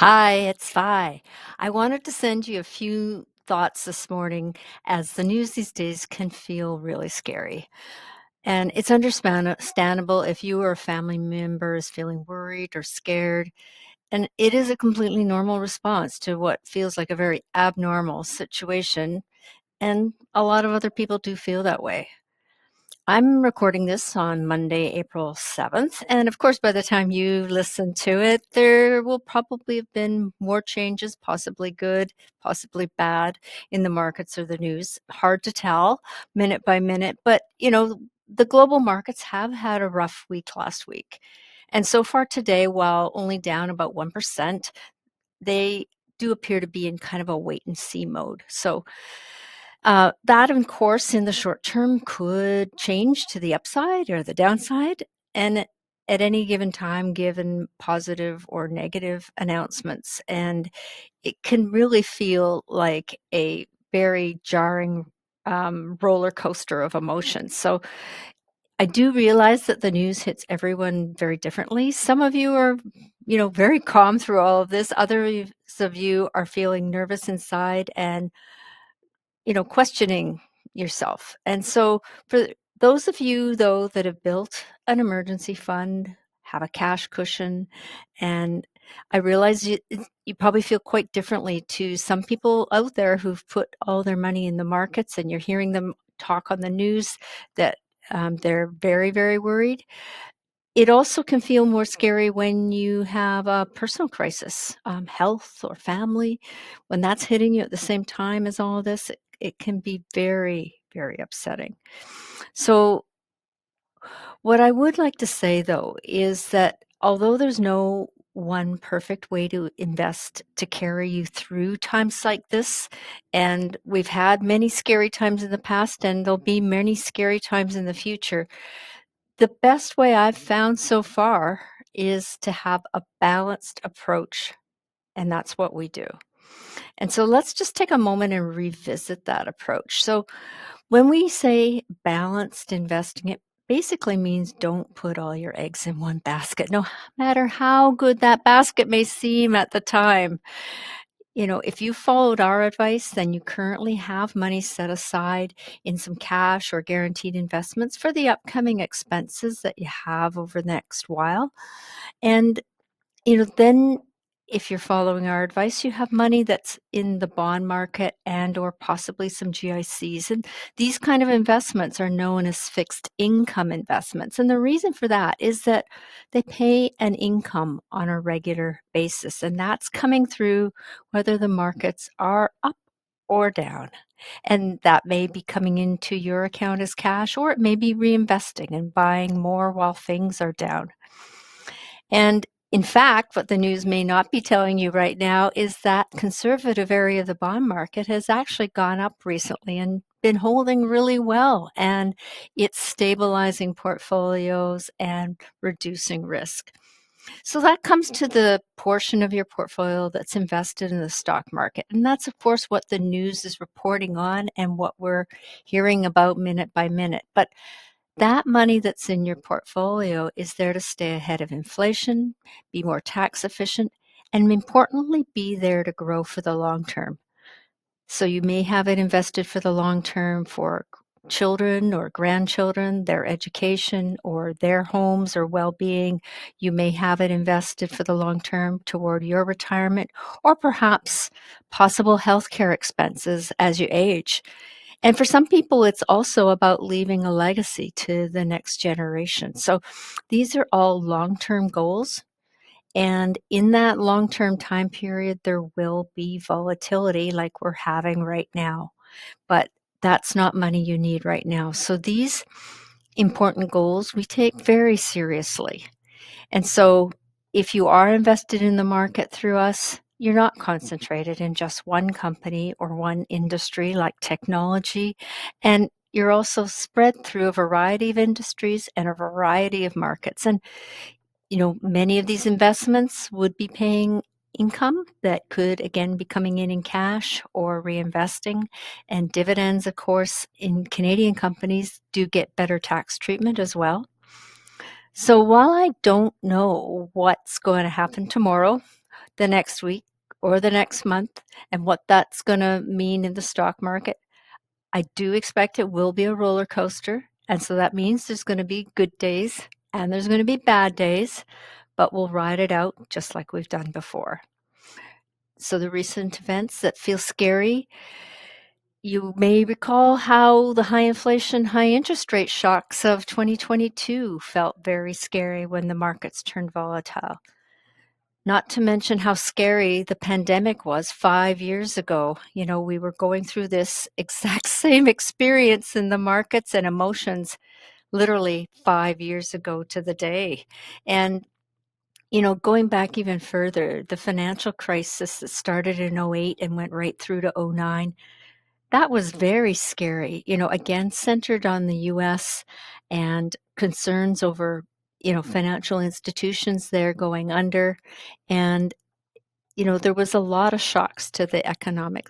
Hi, it's Vi. I wanted to send you a few thoughts this morning as the news these days can feel really scary. And it's understandable if you or a family member is feeling worried or scared. And it is a completely normal response to what feels like a very abnormal situation. And a lot of other people do feel that way. I'm recording this on Monday, April 7th. And of course, by the time you listen to it, there will probably have been more changes, possibly good, possibly bad, in the markets or the news. Hard to tell minute by minute. But, the global markets have had a rough week last week. And so far today, while only down about 1%, they do appear to be in kind of a wait and see mode. So that, of course, in the short term could change to the upside or the downside. And at any given time, given positive or negative announcements. And it can really feel like a very jarring roller coaster of emotions. So I do realize that the news hits everyone very differently. Some of you are, very calm through all of this. Others of you are feeling nervous inside and questioning yourself. And so for those of you though that have built an emergency fund, have a cash cushion, and I realize you probably feel quite differently to some people out there who've put all their money in the markets and you're hearing them talk on the news that they're very, very worried. It also can feel more scary when you have a personal crisis, health or family. When that's hitting you at the same time as all of this, it can be very, very upsetting. So, what I would like to say though is that although there's no one perfect way to invest to carry you through times like this, and we've had many scary times in the past, and there'll be many scary times in the future, the best way I've found so far is to have a balanced approach, and that's what we do. And so let's just take a moment and revisit that approach. So when we say balanced investing, it basically means don't put all your eggs in one basket, no matter how good that basket may seem at the time. If you followed our advice, then you currently have money set aside in some cash or guaranteed investments for the upcoming expenses that you have over the next while. And then if you're following our advice, you have money that's in the bond market and or possibly some GICs. And these kind of investments are known as fixed income investments. And the reason for that is that they pay an income on a regular basis. And that's coming through whether the markets are up or down. And that may be coming into your account as cash, or it may be reinvesting and buying more while things are down. And in fact, what the news may not be telling you right now is that conservative area of the bond market has actually gone up recently and been holding really well. And it's stabilizing portfolios and reducing risk. So that comes to the portion of your portfolio that's invested in the stock market. And that's, of course, what the news is reporting on and what we're hearing about minute by minute. But that money that's in your portfolio is there to stay ahead of inflation, be more tax efficient, and importantly, be there to grow for the long term. So you may have it invested for the long term for children or grandchildren, their education or their homes or well-being. You may have it invested for the long term toward your retirement or perhaps possible healthcare expenses as you age. And for some people, it's also about leaving a legacy to the next generation. So these are all long term goals. And in that long term time period, there will be volatility like we're having right now. But that's not money you need right now. So these important goals we take very seriously. And so if you are invested in the market through us, you're not concentrated in just one company or one industry like technology. And you're also spread through a variety of industries and a variety of markets. And, many of these investments would be paying income that could again be coming in cash or reinvesting. And dividends, of course, in Canadian companies do get better tax treatment as well. So while I don't know what's going to happen tomorrow, the next week or the next month and what that's going to mean in the stock market. I do expect it will be a roller coaster. And so that means there's going to be good days and there's going to be bad days, but we'll ride it out just like we've done before. So the recent events that feel scary, you may recall how the high inflation, high interest rate shocks of 2022 felt very scary when the markets turned volatile. Not to mention how scary the pandemic was 5 years ago. You know, we were going through this exact same experience in the markets and emotions literally 5 years ago to the day. And, you know, going back even further, the financial crisis that started in '08 and went right through to '09, that was very scary, you know, again, centered on the US and concerns over, you know, financial institutions there going under. And you know, there was a lot of shocks to the economic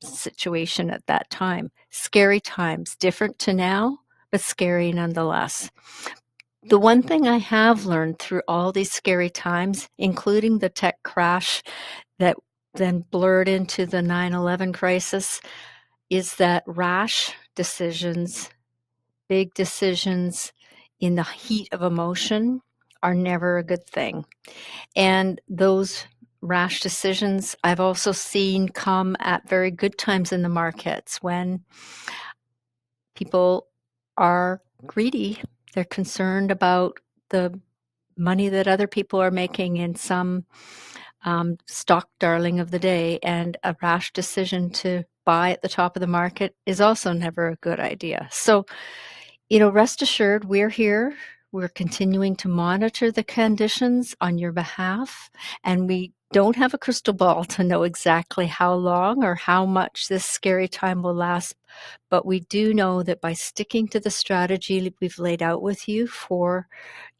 situation at that time. Scary times, different to now, but scary nonetheless. The one thing I have learned through all these scary times, including the tech crash that then blurred into the 9/11 crisis, is that rash decisions, big decisions in the heat of emotion are never a good thing. And those rash decisions I've also seen come at very good times in the markets when people are greedy. They're concerned about the money that other people are making in some stock darling of the day, and a rash decision to buy at the top of the market is also never a good idea. So, you know, rest assured, we're here. We're continuing to monitor the conditions on your behalf, and we don't have a crystal ball to know exactly how long or how much this scary time will last. But we do know that by sticking to the strategy that we've laid out with you for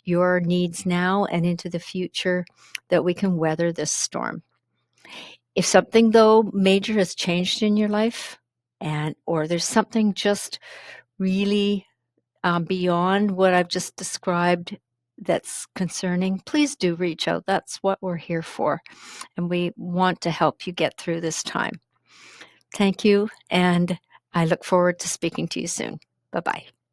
your needs now and into the future, that we can weather this storm. If something, though, major has changed in your life, and or there's something just really beyond what I've just described that's concerning, please do reach out. That's what we're here for. And we want to help you get through this time. Thank you. And I look forward to speaking to you soon. Bye bye.